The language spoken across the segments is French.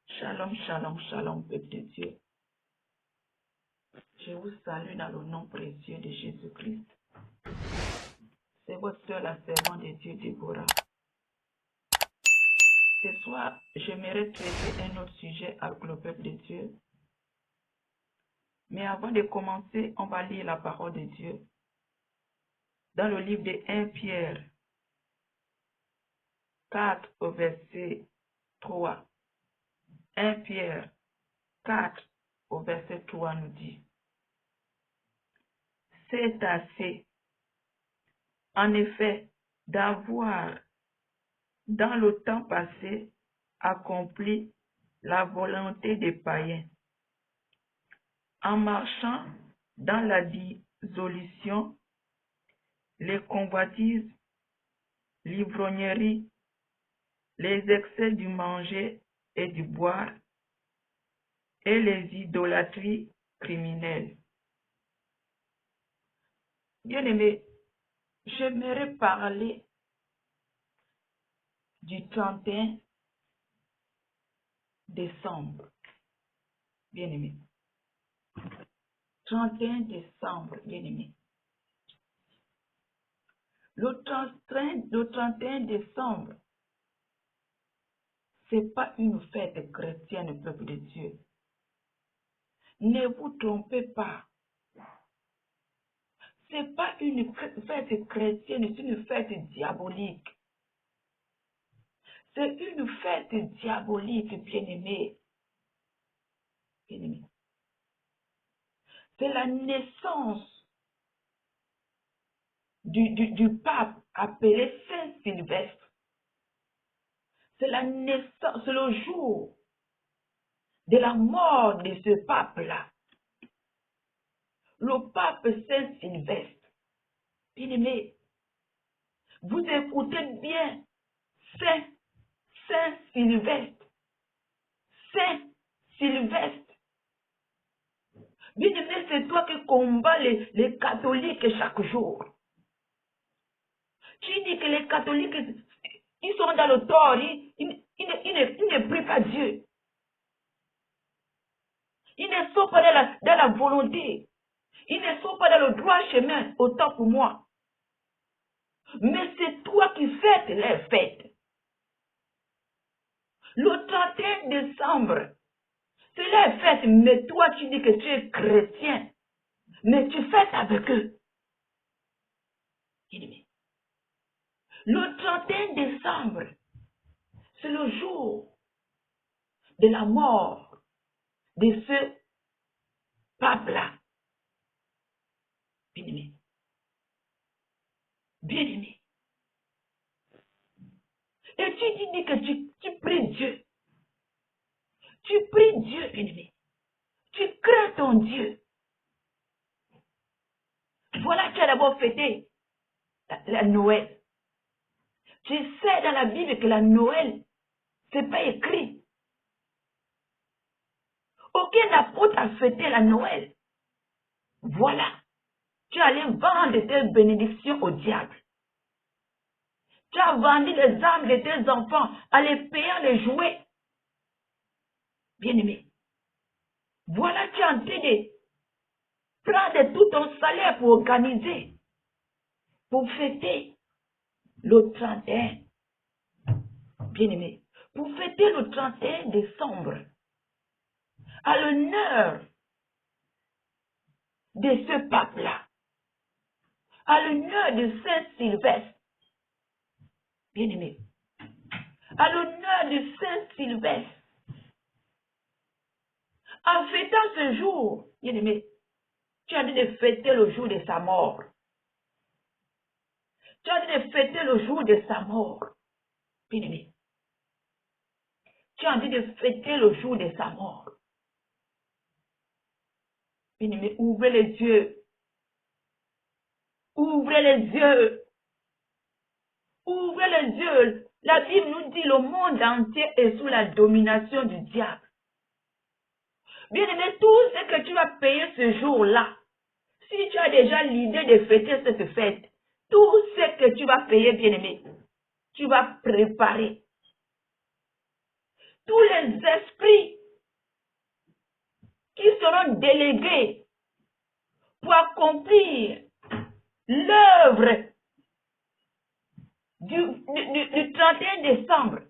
Shalom, shalom, shalom, peuple de Dieu. Je vous salue dans le nom précieux de Jésus-Christ. C'est votre soeur, la servante de Dieu, Déborah. Ce soir, j'aimerais traiter un autre sujet avec le peuple de Dieu. Mais avant de commencer, on va lire la parole de Dieu. Dans le livre de 1 Pierre 4 au verset 3. 1 Pierre 4 au verset 3 nous dit: c'est assez, en effet, d'avoir dans le temps passé accompli la volonté des païens, en marchant dans la dissolution, les convoitises, l'ivrognerie, les excès du manger et du boire, et les idolâtries criminelles. Bien-aimés, j'aimerais parler du 31 décembre. Bien-aimés. 31 décembre, bien-aimés. Le 31 décembre, ce n'est pas une fête chrétienne, peuple de Dieu. Ne vous trompez pas. Ce n'est pas une fête chrétienne, c'est une fête diabolique. C'est une fête diabolique, bien-aimés. Bien-aimés. C'est la naissance du pape appelé Saint-Sylvestre. C'est la naissance, c'est le jour de la mort de ce pape-là. Le pape Saint-Sylvestre. Bien-aimé, vous écoutez bien. Saint-Sylvestre. Saint-Sylvestre. Bien-aimé, c'est toi qui combats les catholiques chaque jour. Tu dis que les catholiques, ils sont dans le tort, ils ne prient pas Dieu. Ils ne sont pas dans la volonté. Ils ne sont pas dans le droit chemin, autant pour moi. Mais c'est toi qui fêtes les fêtes. Le 31 décembre, c'est la fête, mais toi tu dis que tu es chrétien. Mais tu fêtes avec eux. Le 31 décembre, c'est le jour de la mort de ce pape-là. Bien-aimé. Bien-aimé. Et tu dis que tu pries Dieu. Tu pries Dieu, bien-aimé. Tu crains ton Dieu. Voilà, tu as d'abord fêté la Noël. Tu sais dans la Bible que la Noël, ce n'est pas écrit. Aucun apôtre a fêté la Noël. Voilà. Tu allais vendre tes bénédictions au diable. Tu as vendu les âmes de tes enfants à les payer les jouets. Bien-aimé. Voilà, tu es en train de prendre tout ton salaire pour organiser, pour fêter le 31. Bien-aimé. Pour fêter le 31 décembre. À l'honneur de ce pape-là. À l'honneur de Saint-Sylvestre. Bien-aimé. À l'honneur de Saint-Sylvestre. En fêtant ce jour, bien-aimé, tu as dit de fêter le jour de sa mort. Tu as dit de fêter le jour de sa mort. Bien-aimé. Tu as dit de fêter le jour de sa mort. Bien-aimé, ouvrez les yeux. Ouvrez les yeux. Ouvrez les yeux. La Bible nous dit le monde entier est sous la domination du diable. Bien-aimé, tout ce que tu vas payer ce jour-là, si tu as déjà l'idée de fêter cette fête, tout ce que tu vas payer, bien-aimé, tu vas préparer. tous les esprits qui seront délégués pour accomplir l'œuvre du 31 décembre,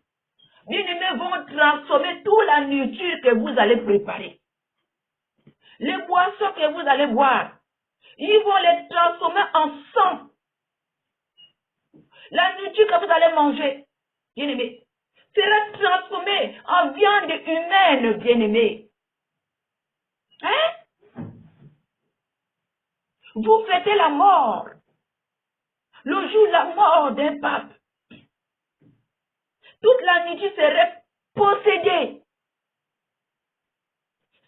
bien-aimés, vont transformer toute la nourriture que vous allez préparer. Les boissons que vous allez boire, ils vont les transformer en sang. La nourriture que vous allez manger, bien-aimés, sera transformée en viande humaine, bien-aimés. Hein? Vous fêtez la mort. Le jour de la mort d'un pape, toute la nourriture serait possédée.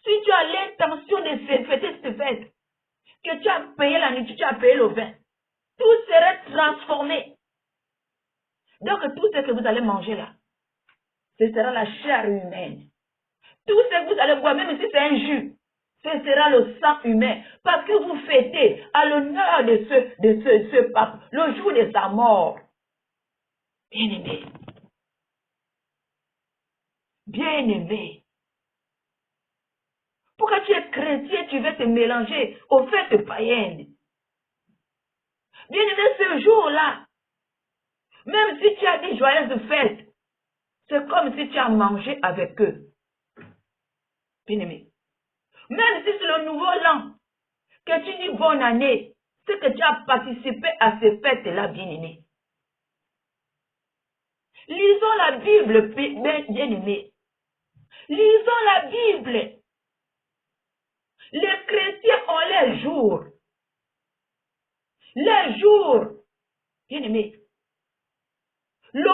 Si tu as l'intention de fêter cette fête, que tu as payé la nourriture, tu as payé le vin, tout serait transformé. Donc tout ce que vous allez manger là, ce sera la chair humaine. Tout ce que vous allez boire, même si c'est un jus, ce sera le sang humain. Parce que vous fêtez à l'honneur de ce pape, le jour de sa mort. Bien-aimé. Bien-aimé. Pourquoi tu es chrétien, tu veux te mélanger aux fêtes païennes? Bien-aimé, ce jour-là, même si tu as dit joyeuses fêtes, c'est comme si tu as mangé avec eux. Bien-aimé. Même si c'est le nouveau an, que tu dis bonne année, c'est que tu as participé à ces fêtes-là, bien-aimé. Lisons la Bible, bien-aimé. Lisons la Bible. Les chrétiens ont les jours. Les jours, bien-aimé. Le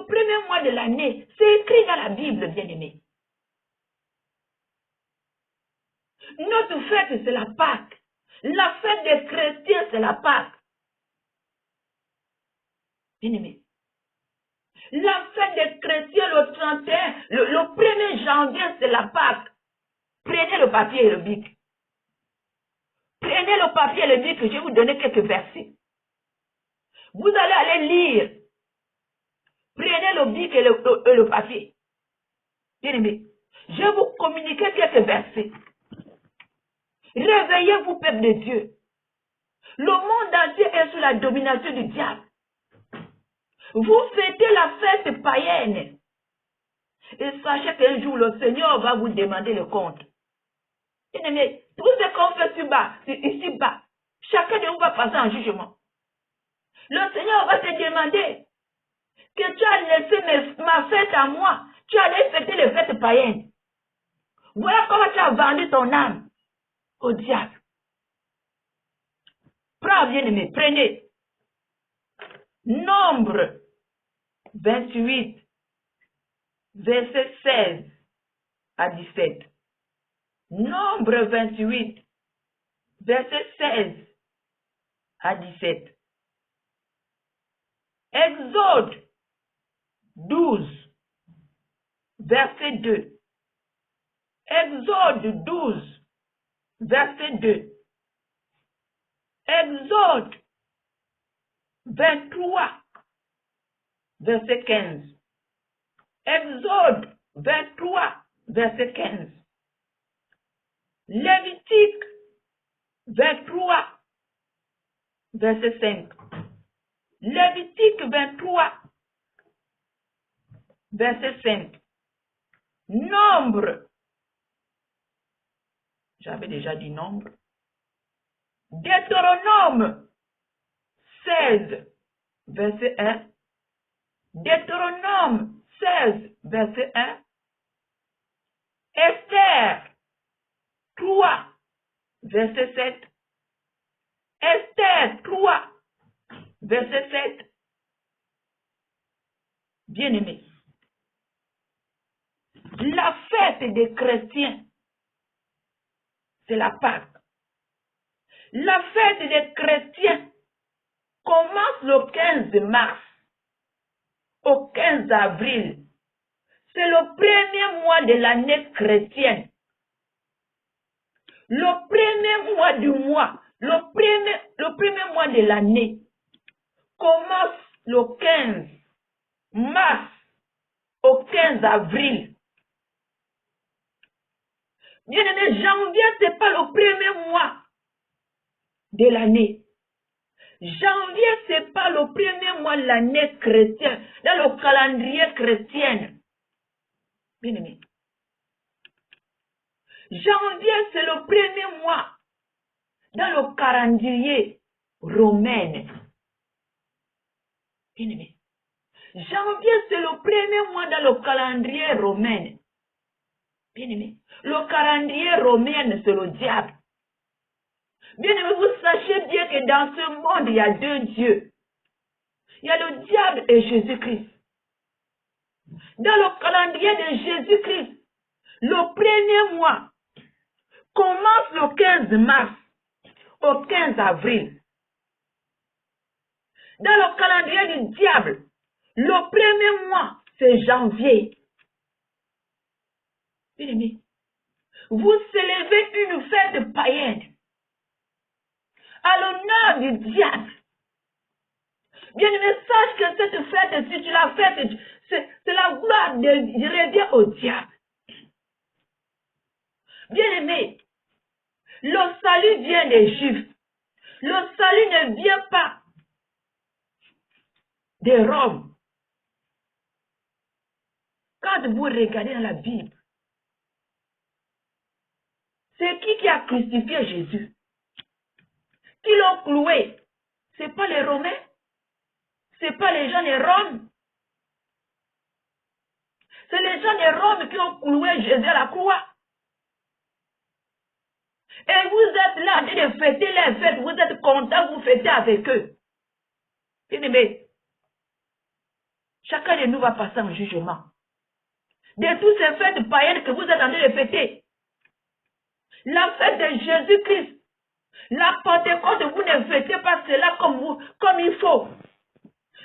premier mois de l'année, c'est écrit dans la Bible, bien-aimé. Notre fête, c'est la Pâque. La fête des chrétiens, c'est la Pâque. Bien-aimé. La fête des chrétiens, le 31, le 1er janvier, c'est la Pâque. Prenez le papier et le bic. Prenez le papier et le bic, je vais vous donner quelques versets. Vous allez aller lire. Prenez le bic et le papier. Bien-aimé, je vais vous communiquer quelques versets. Réveillez-vous, peuple de Dieu. Le monde entier est sous la domination du diable. Vous fêtez la fête païenne. Et sachez qu'un jour, le Seigneur va vous demander le compte. Bien-aimé, tout ce qu'on fait ici-bas, chacun de vous va passer en jugement. Le Seigneur va te demander que tu as laissé ma fête à moi. Tu allais fêter les fêtes païennes. Voilà comment tu as vendu ton âme au diable. Prends, bien-aimé, prenez. Nombre 28, verset 16 à 17. Nombre 28, verset 16 à 17. Exode 12, verset 2. Exode 12, verset 2. Exode 23, verset 15. Exode 23, verset 15. Lévitique 23, verset 5. Lévitique 23, verset 5. Nombre. J'avais déjà dit nombre. Deutéronome 16, verset 1. Deutéronome 16, verset 1. Esther 3, verset 7. Esther 3, verset 7. Bien-aimés, la fête des chrétiens, c'est la Pâque. La fête des chrétiens commence le 15 mars au 15 avril. C'est le premier mois de l'année chrétienne. Le premier mois du mois, le premier mois de l'année commence le 15 mars au 15 avril. Bien-aimé, janvier, ce n'est pas le premier mois de l'année. Janvier, ce n'est pas le premier mois de l'année chrétienne, dans le calendrier chrétien. Bien-aimé. Janvier, c'est le premier mois dans le calendrier romain. Bien-aimé. Janvier, c'est le premier mois dans le calendrier romain. Bien-aimé. Le calendrier romain, c'est le diable. Bien-aimé, vous sachez bien que dans ce monde, il y a deux dieux. Il y a le diable et Jésus-Christ. Dans le calendrier de Jésus-Christ, le premier mois commence le 15 mars au 15 avril. Dans le calendrier du diable, le premier mois, c'est janvier. Bien-aimé, vous célébrez une fête païenne à l'honneur du diable. Bien-aimé, sache que cette fête, si tu la fêtes, c'est la gloire revient au diable. Bien-aimé, le salut vient des Juifs. Le salut ne vient pas de Rome. Quand vous regardez dans la Bible, c'est qui a crucifié Jésus? Qui l'ont cloué? Ce n'est pas les Romains. Ce n'est pas les gens de Rome. C'est les gens de Rome qui ont cloué Jésus à la croix. Et vous êtes là de fêter les fêtes. Vous êtes contents, vous fêtez avec eux. Bien-aimé, chacun de nous va passer en jugement. De toutes ces fêtes païennes que vous êtes en train de fêter. La fête de Jésus-Christ. La Pentecôte, vous ne fêtez pas cela comme il faut.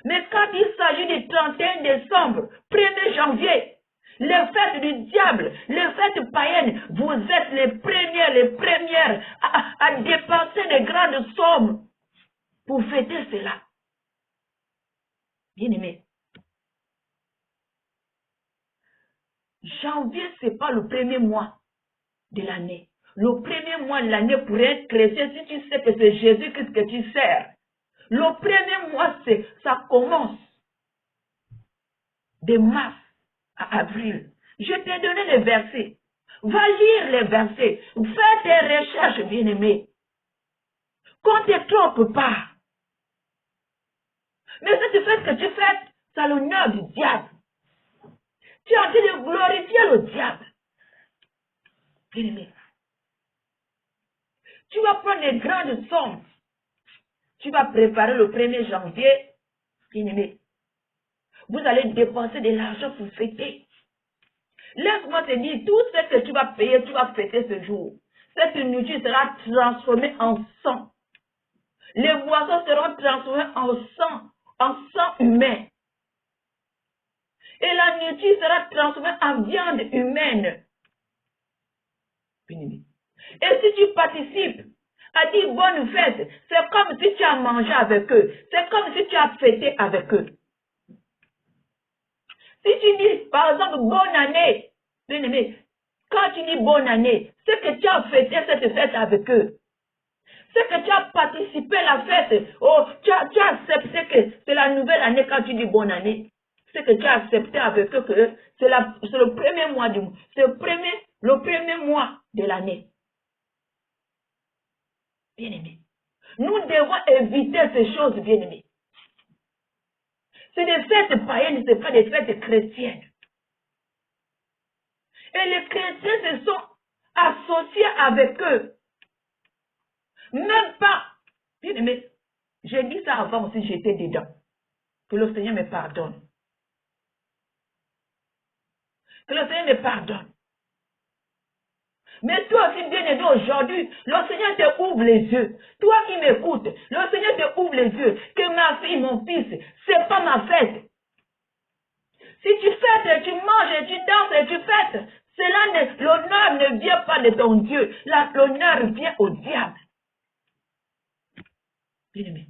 Mais quand il s'agit du 31 décembre, 1er janvier, les fêtes du diable, les fêtes païennes, vous êtes les premières à dépenser de grandes sommes pour fêter cela. Bien-aimé, janvier, ce n'est pas le premier mois de l'année. Le premier mois de l'année pour être chrétien, si tu sais que c'est Jésus-Christ que tu sers, le premier mois, ça commence de mars à avril. Je t'ai donné les versets. Va lire les versets. Fais tes recherches, bien-aimés. Qu'on ne te trompe pas. Mais cette fête que tu fais, c'est l'honneur du diable. Tu es en train de glorifier le diable. Bien-aimé. Tu vas prendre les grandes sommes. Tu vas préparer le 1er janvier. Bien-aimé. Vous allez dépenser de l'argent pour fêter. Laisse-moi te dire, tout ce que tu vas payer, tu vas fêter ce jour. Cette nourriture sera transformée en sang. Les boissons seront transformées en sang humain. Et la nourriture sera transformée en viande humaine. Et si tu participes à dire bonne fête, c'est comme si tu as mangé avec eux. C'est comme si tu as fêté avec eux. Si tu dis, par exemple, bonne année, bien-aimé, quand tu dis bonne année, c'est que tu as fêté cette fête avec eux. C'est que tu as participé à la fête. Oh, tu as accepté que c'est la nouvelle année quand tu dis bonne année. C'est que tu as accepté avec eux que c'est le premier mois du mois. C'est le premier mois de l'année. Bien-aimé. Nous devons éviter ces choses, bien-aimé. C'est des fêtes païennes, ce n'est pas des fêtes chrétiennes. Et les chrétiens se sont associés avec eux. Même pas. Bien-aimé, j'ai dit ça avant aussi, j'étais dedans. Que le Seigneur me pardonne. Que le Seigneur me pardonne. Mais toi aussi, bien-aimé, aujourd'hui, le Seigneur te ouvre les yeux. Toi qui m'écoutes, le Seigneur te ouvre les yeux. Que ma fille, mon fils, ce n'est pas ma fête. Si tu fêtes, tu manges, tu danses et tu fêtes, l'honneur ne vient pas de ton Dieu. L'honneur vient au diable. Bien-aimé.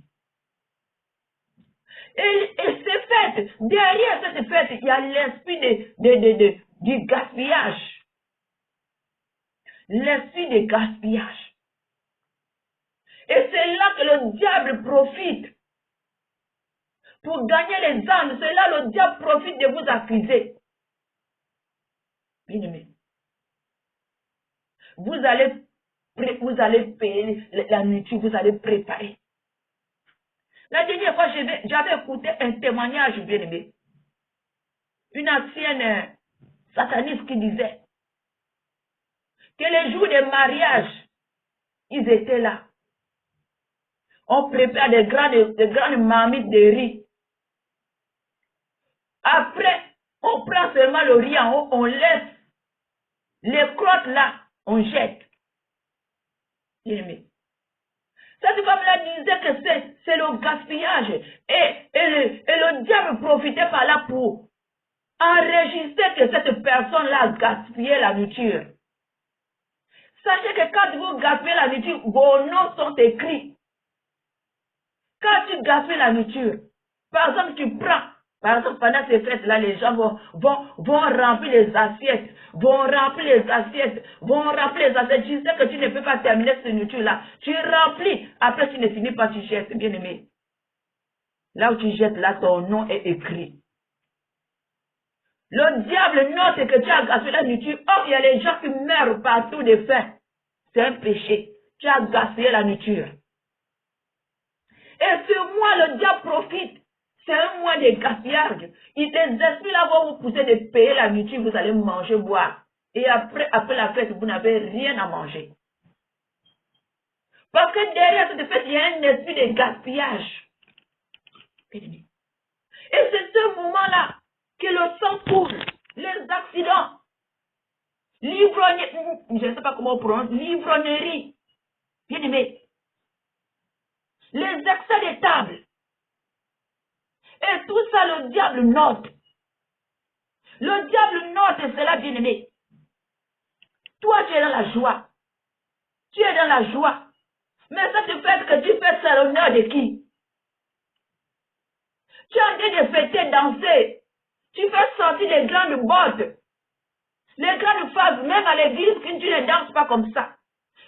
Et ces fêtes, derrière cette fête, il y a l'esprit du gaspillage. L'esprit de gaspillage. Et c'est là que le diable profite. Pour gagner les âmes, c'est là que le diable profite de vous accuser. Bien-aimé, vous allez payer la nourriture, vous allez préparer. La dernière fois, j'avais écouté un témoignage, bien-aimé. Une ancienne sataniste qui disait que les jours de mariage, ils étaient là. On prépare des grandes marmites de riz. Après, on prend seulement le riz en haut, on laisse les crottes là, on jette. Bien-aimé. Cette femme-là disait que c'est le gaspillage. Et le diable profitait par là pour enregistrer que cette personne-là a gaspillé la nourriture. Sachez que quand vous gaspillez la nourriture, vos noms sont écrits. Quand tu gaspilles la nourriture, par exemple, tu prends, par exemple, pendant ces fêtes-là, les gens vont remplir les assiettes, Tu sais que tu ne peux pas terminer cette nourriture-là. Tu remplis, après tu ne finis pas, tu jettes, bien aimé. Là où tu jettes, là, ton nom est écrit. Le diable note que tu as gaspillé la nourriture. Or, il y a les gens qui meurent partout de faim. C'est un péché. Tu as gaspillé la nourriture. Et ce mois, le diable profite. C'est un mois de gaspillage. Les esprits là vont vous pousser de payer la nourriture, vous allez manger, boire. Et après la fête, vous n'avez rien à manger. Parce que derrière cette fête, il y a un esprit de gaspillage. Et c'est ce moment-là que le sang coule, les accidents, l'ivrognerie, je ne sais pas comment on prononce, l'ivrognerie, bien aimé, les excès de table. Et tout ça, le diable note. Le diable note cela, bien aimé. Toi, tu es dans la joie. Tu es dans la joie. Mais ça te fait que tu fais ça l'honneur de qui? Tu es en train de fêter, danser. Tu fais sortir les grandes bottes. Les grandes phases, même à l'église, tu ne danses pas comme ça.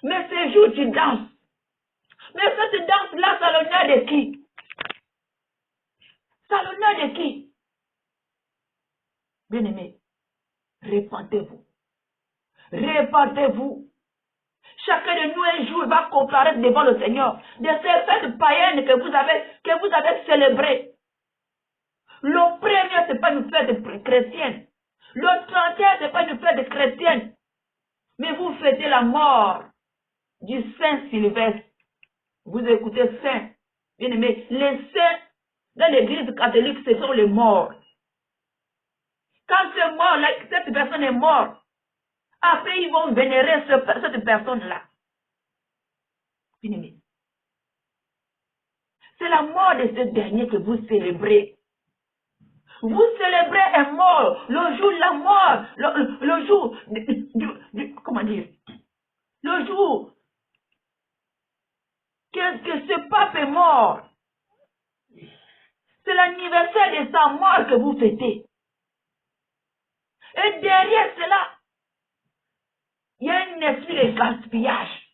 Mais ces jours, tu danses. Mais cette danse-là, c'est l'honneur de qui? C'est l'honneur de qui? Bien-aimés, répentez-vous. Répentez-vous. Chacun de nous un jour va comparaître devant le Seigneur de ces fêtes païennes que vous avez célébrées. Le premier, ce n'est pas une fête chrétienne. Le 31, ce n'est pas une fête chrétienne. Mais vous fêtez la mort du Saint Sylvestre. Vous écoutez Saint. Bien aimé, les saints dans l'église catholique, ce sont les morts. Quand c'est mort, cette personne est morte. Après, ils vont vénérer cette personne-là. Bien aimé. C'est la mort de ce dernier que vous célébrez. Vous célébrez un mort, le jour de la mort, le jour comment dire, le jour que ce pape est mort. C'est l'anniversaire de sa mort que vous fêtez. Et derrière cela, il y a un esprit de gaspillage.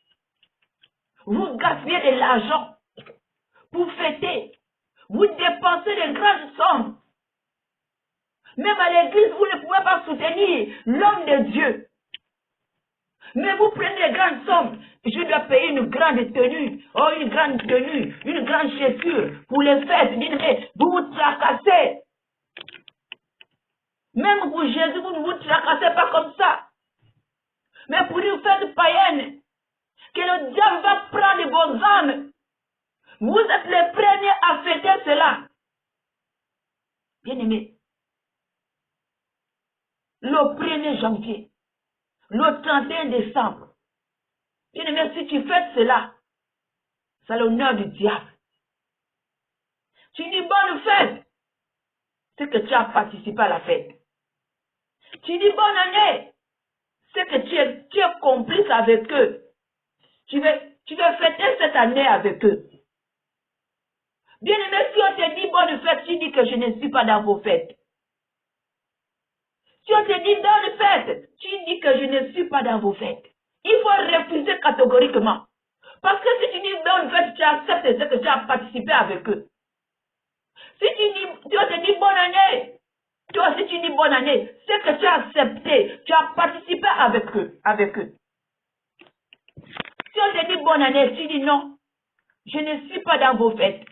Vous gaspillez de l'argent pour fêter. Vous dépensez de grandes sommes. Même à l'église, vous ne pouvez pas soutenir l'homme de Dieu. Mais vous prenez des grandes sommes. Je dois payer une grande tenue. Oh, une grande tenue. Une grande chaussure. Pour les fêtes. Vous vous tracassez. Même pour Jésus, vous ne vous tracassez pas comme ça. Mais pour une fête païenne, que le diable va prendre vos âmes. Vous êtes les premiers à fêter cela. Bien-aimés, le 1er janvier, le 31 décembre, bien-aimé, si tu fêtes cela, c'est l'honneur du diable. Tu dis bonne fête, c'est que tu as participé à la fête. Tu dis bonne année, c'est que tu es complice avec eux. Tu veux fêter cette année avec eux. Bien-aimé, si on te dit bonne fête, tu dis que je ne suis pas dans vos fêtes. Si on te dit bonne fête, tu dis que je ne suis pas dans vos fêtes. Il faut refuser catégoriquement. Parce que si tu dis bonne fête, tu acceptes ce que tu as participé avec eux. Si on te dit bonne année, toi si tu dis bonne année, c'est que tu as accepté, tu as participé avec eux. Si on te dit bonne année, tu dis non, je ne suis pas dans vos fêtes.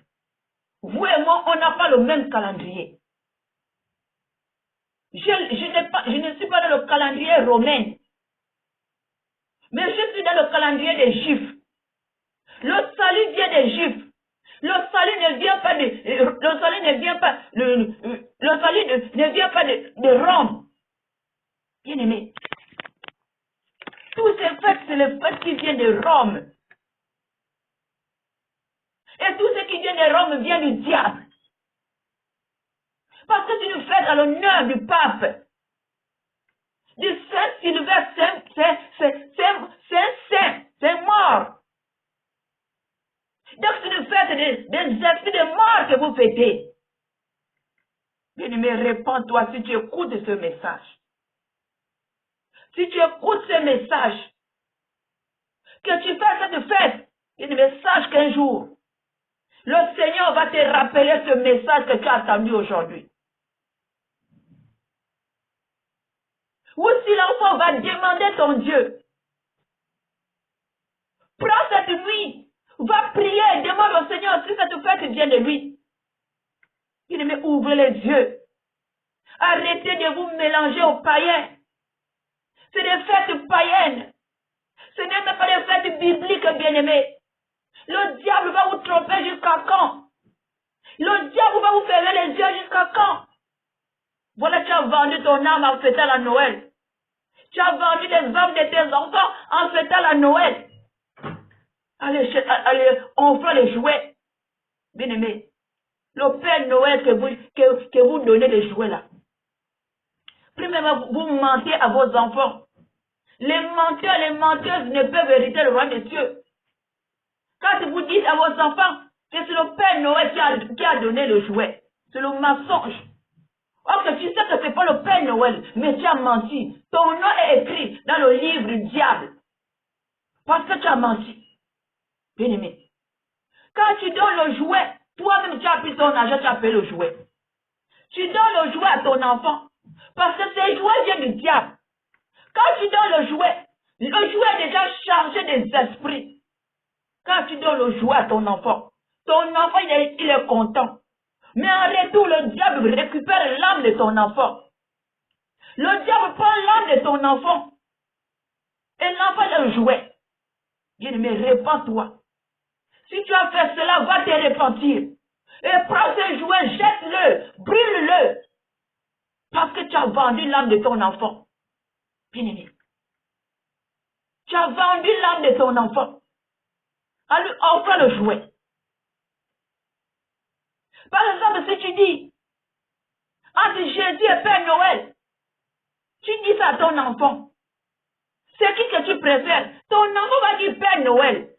Vous et moi, on n'a pas le même calendrier. Je ne suis pas dans le calendrier romain, mais je suis dans le calendrier des Juifs. Le salut vient des Juifs. Le salut ne vient pas de Rome. Bien aimé. Tous ces fêtes, c'est les fêtes qui viennent de Rome. Et tout ce qui vient de Rome vient du diable. Parce que c'est une fête à l'honneur du pape. Du Saint Sylvestre, c'est mort. Donc c'est une fête des esprits de mort que vous fêtez. Bien-aimé, répands-toi si tu écoutes ce message. Si tu écoutes ce message, que tu fais cette fête, bien-aimé, sache qu'un jour, le Seigneur va te rappeler ce message que tu as entendu aujourd'hui. Ou si l'enfant va demander ton Dieu, prends cette nuit, va prier, demande au Seigneur si cette fête vient de lui. Bien-aimé, ouvrez les yeux. Arrêtez de vous mélanger aux païens. C'est des fêtes païennes. Ce n'est même pas des fêtes bibliques, bien-aimés. Le diable va vous tromper jusqu'à quand? Le diable va vous fermer les yeux jusqu'à quand? Voilà, tu as vendu ton âme en fêtant la Noël. Tu as vendu les âmes de tes enfants en fêtant la Noël. Allez, on fait les jouets. Bien-aimés, le Père Noël que vous donnez les jouets là. Premièrement, vous mentez à vos enfants. Les menteurs, les menteuses ne peuvent hériter le royaume des cieux. Quand vous dites à vos enfants que c'est le Père Noël qui a donné le jouet, c'est le mensonge. Or que tu sais que ce n'est pas le Père Noël, mais tu as menti. Ton nom est écrit dans le livre du diable. Parce que tu as menti. Bien-aimé. Quand tu donnes le jouet, toi-même tu as pris ton argent, tu as payé le jouet. Tu donnes le jouet à ton enfant. Parce que ce jouet vient du diable. Quand tu donnes le jouet est déjà chargé des esprits. Quand tu donnes le jouet à ton enfant il est content. Mais en retour, le diable récupère l'âme de ton enfant. Le diable prend l'âme de ton enfant. Et l'enfant est le jouet. Bien-aimé, répands-toi. Si tu as fait cela, va te repentir. Et prends ce jouet, jette-le, brûle-le. Parce que tu as vendu l'âme de ton enfant. Bien-aimé. Tu as vendu l'âme de ton enfant. En lui offrant le jouet. Par exemple, si tu dis, entre Jésus et Père Noël, tu dis ça à ton enfant. C'est qui que tu préfères? Ton enfant va dire Père Noël.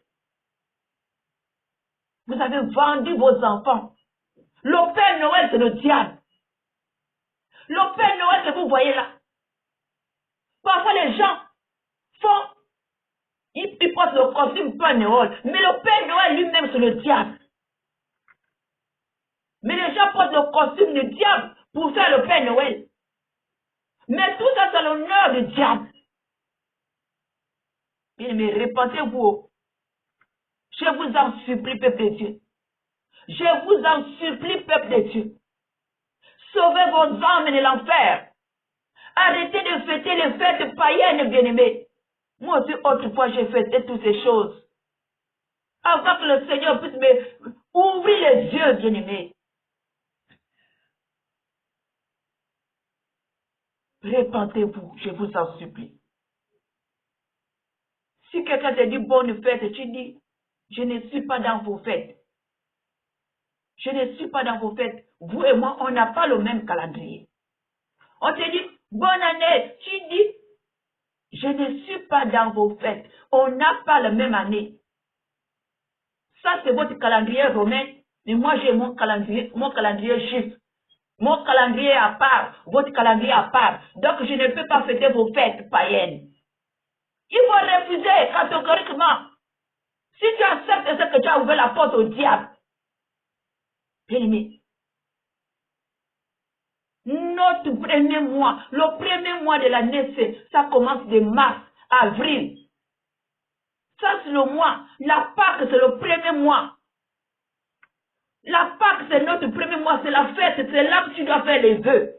Vous avez vendu vos enfants. Le Père Noël, c'est le diable. Le Père Noël que vous voyez là. Parfois, les gens ils portent le costume Père Noël. Mais le Père Noël lui-même, c'est le diable. Mais les gens portent le costume du diable pour faire le Père Noël. Mais tout ça, c'est l'honneur du diable. Bien, mais répentez-vous. Je vous en supplie, peuple de Dieu. Je vous en supplie, peuple de Dieu. Sauvez vos âmes de l'enfer. Arrêtez de fêter les fêtes païennes, bien-aimés. Moi aussi, autrefois, j'ai fêté toutes ces choses. Avant que le Seigneur puisse me ouvrir les yeux, bien-aimés. Répentez-vous, je vous en supplie. Si quelqu'un te dit bonne fête, tu dis, je ne suis pas dans vos fêtes. Je ne suis pas dans vos fêtes. Vous et moi, on n'a pas le même calendrier. On te dit, bonne année. Tu dis, je ne suis pas dans vos fêtes. On n'a pas la même année. Ça, c'est votre calendrier romain. Mais moi, j'ai mon calendrier juste. Mon calendrier à part, votre calendrier à part. Donc, je ne peux pas fêter vos fêtes païennes. Il faut refuser catégoriquement. Si tu acceptes ce que tu as ouvert la porte au diable, bien-aimé, notre premier mois, le premier mois de l'année, ça commence de mars à avril. Ça, c'est le mois. La Pâque, c'est le premier mois. La Pâque, c'est notre premier mois, c'est la fête. C'est là que tu dois faire les vœux.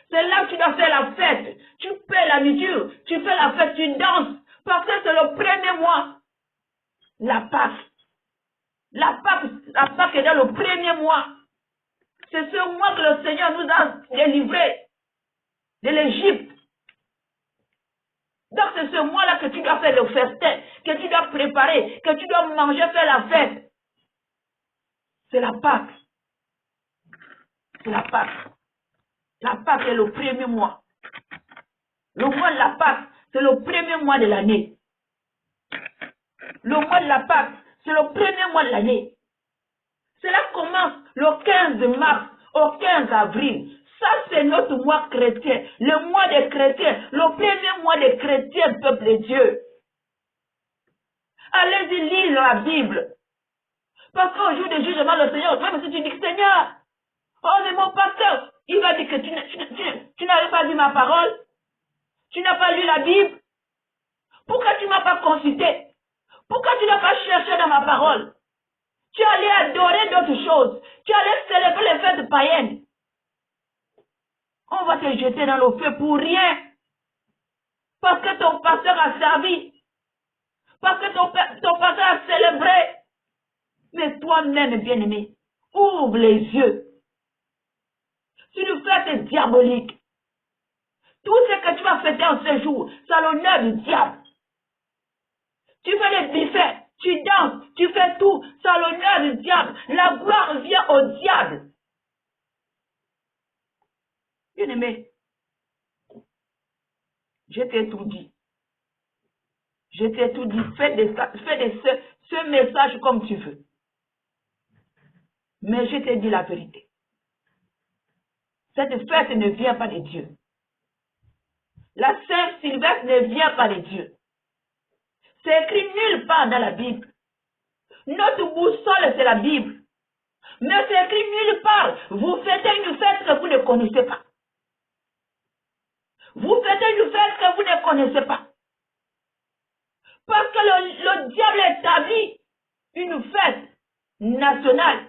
C'est là que tu dois faire la fête. Tu paies la nourriture, tu fais la fête, tu danses. Parce que c'est le premier mois. La Pâque. La Pâque est dans le premier mois. C'est ce mois que le Seigneur nous a délivrés de l'Égypte. Donc c'est ce mois-là que tu dois faire le festin, que tu dois préparer, que tu dois manger, faire la fête. C'est la Pâque. C'est la Pâque. La Pâque est le premier mois. Le mois de la Pâque, c'est le premier mois de l'année. Le mois de la Pâque, c'est le premier mois de l'année. Cela commence le 15 mars au 15 avril. Ça, c'est notre mois chrétien. Le mois des chrétiens. Le premier mois des chrétiens, peuple de Dieu. Allez-y lire la Bible. Parce qu'au jour du jugement, le Seigneur, même si tu dis, Seigneur, oh, mais mon pasteur, il va dire que tu n'avais pas lu ma parole. Tu n'as pas lu la Bible. Pourquoi tu ne m'as pas consulté? Pourquoi tu n'as pas cherché dans ma parole? Tu allais adorer d'autres choses. Tu allais célébrer les fêtes païennes. On va te jeter dans le feu pour rien. Parce que ton pasteur a servi. Parce que ton pasteur a célébré. Mais toi-même, bien-aimé, ouvre les yeux. C'est une fête diabolique. Tout ce que tu vas fêter en ce jour, c'est l'honneur du diable. Tu fais des buffets, tu danses, tu fais tout, c'est l'honneur du diable. La gloire vient au diable. Bien-aimé, je t'ai tout dit. Je t'ai tout dit. Fais ce message comme tu veux. Mais je t'ai dit la vérité. Cette fête ne vient pas de Dieu. La Saint-Sylvestre ne vient pas de Dieu. C'est écrit nulle part dans la Bible. Notre boussole, c'est la Bible. Mais c'est écrit nulle part. Vous fêtez une fête que vous ne connaissez pas. Vous fêtez une fête que vous ne connaissez pas. Parce que le diable établit une fête nationale.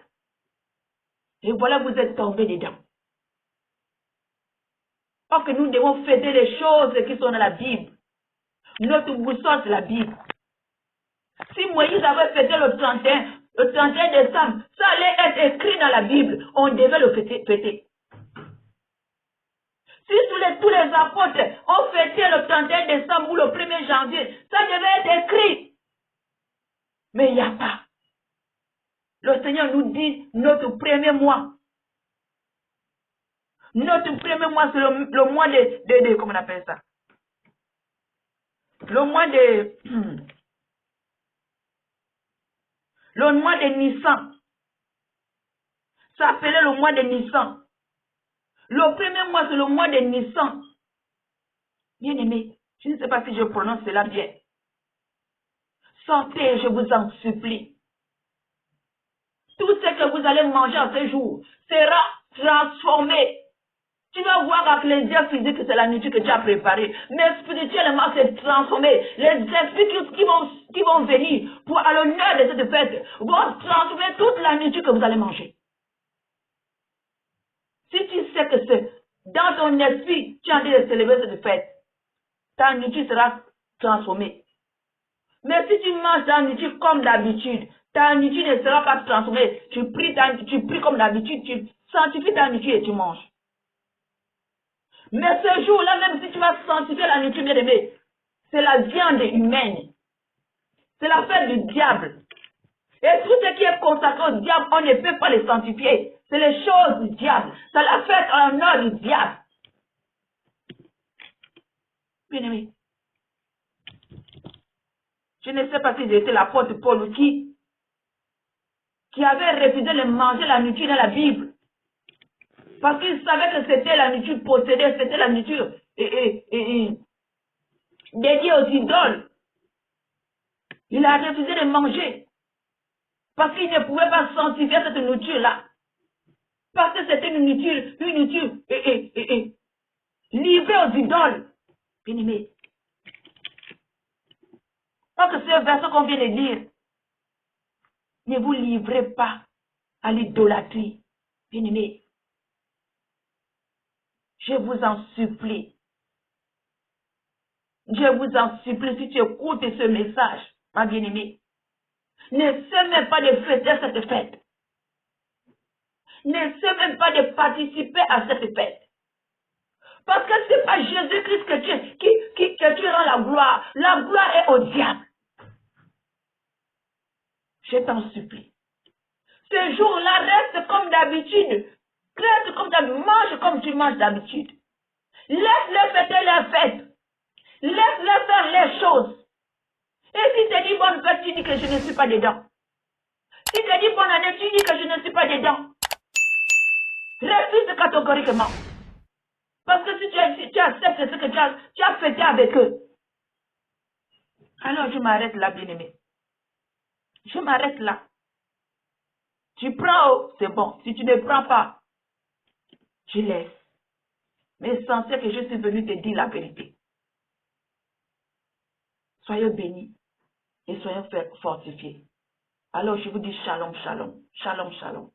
Et voilà, vous êtes tombés dedans. Parce que nous devons fêter les choses qui sont dans la Bible. Notre boussole, c'est la Bible. Si Moïse avait fêté le 31 décembre, ça allait être écrit dans la Bible. On devait le fêter. Si tous les apôtres ont fêté le 31 décembre ou le 1er janvier, ça devait être écrit. Mais il n'y a pas. Le Seigneur nous dit notre premier mois. Notre premier mois, c'est le mois de comment on appelle ça? Le mois de Nissan. Ça s'appelait le mois de Nissan. Le premier mois, c'est le mois de Nissan. Bien aimé, je ne sais pas si je prononce cela bien. Sortez, je vous en supplie. Tout ce que vous allez manger en ce jour sera transformé. Tu vas voir avec les yeux physiques que c'est la nourriture que tu as préparée. Mais spirituellement, c'est transformé. Les esprits qui vont venir à l'honneur de cette fête vont transformer toute la nourriture que vous allez manger. Si tu sais que c'est dans ton esprit, tu as envie de célébrer cette fête, ta nourriture sera transformée. Mais si tu manges ta nourriture comme d'habitude, ta nourriture ne sera pas transformée. Tu pries comme d'habitude, tu sanctifies ta nourriture et tu manges. Mais ce jour-là, même si tu vas sanctifier la nourriture, bien aimée, c'est la viande humaine. C'est la fête du diable. Et tout ce qui est consacré au diable, on ne peut pas les sanctifier. C'est les choses du diable. C'est la fête en honneur du diable. Bien aimé, je ne sais pas si j'étais l'apôtre Paul ou qui. qui avait refusé de manger la nourriture dans la Bible. Parce qu'il savait que c'était la nourriture possédée, c'était la nourriture dédiée aux idoles. Il a refusé de manger. Parce qu'il ne pouvait pas sanctifier cette nourriture-là. Parce que c'était une nourriture livrée aux idoles. Bien-aimé. Donc ce verset qu'on vient de lire, ne vous livrez pas à l'idolâtrie. Bien-aimé, je vous en supplie. Je vous en supplie, si tu écoutes ce message, ma bien-aimée, n'essaie même pas de fêter cette fête. N'essaie même pas de participer à cette fête. Parce que ce n'est pas Jésus-Christ que tu rends la gloire. La gloire est au diable. Je t'en supplie. Ce jour-là, reste comme d'habitude. Reste comme d'habitude. Mange comme tu manges d'habitude. Laisse-les fêter leur fête. Laisse-les faire les choses. Et si tu dis bonne fête, tu dis que je ne suis pas dedans. Si tu dis bonne année, tu dis que je ne suis pas dedans. Refuse catégoriquement. Parce que si tu acceptes ce que tu as fêté avec eux, alors je m'arrête là, bien-aimé. Je m'arrête là. Tu prends, c'est bon. Si tu ne prends pas, je laisse. Mais l'essentiel que je suis venu te dire la vérité. Soyez bénis et soyez fortifiés. Alors je vous dis shalom, shalom, shalom, shalom.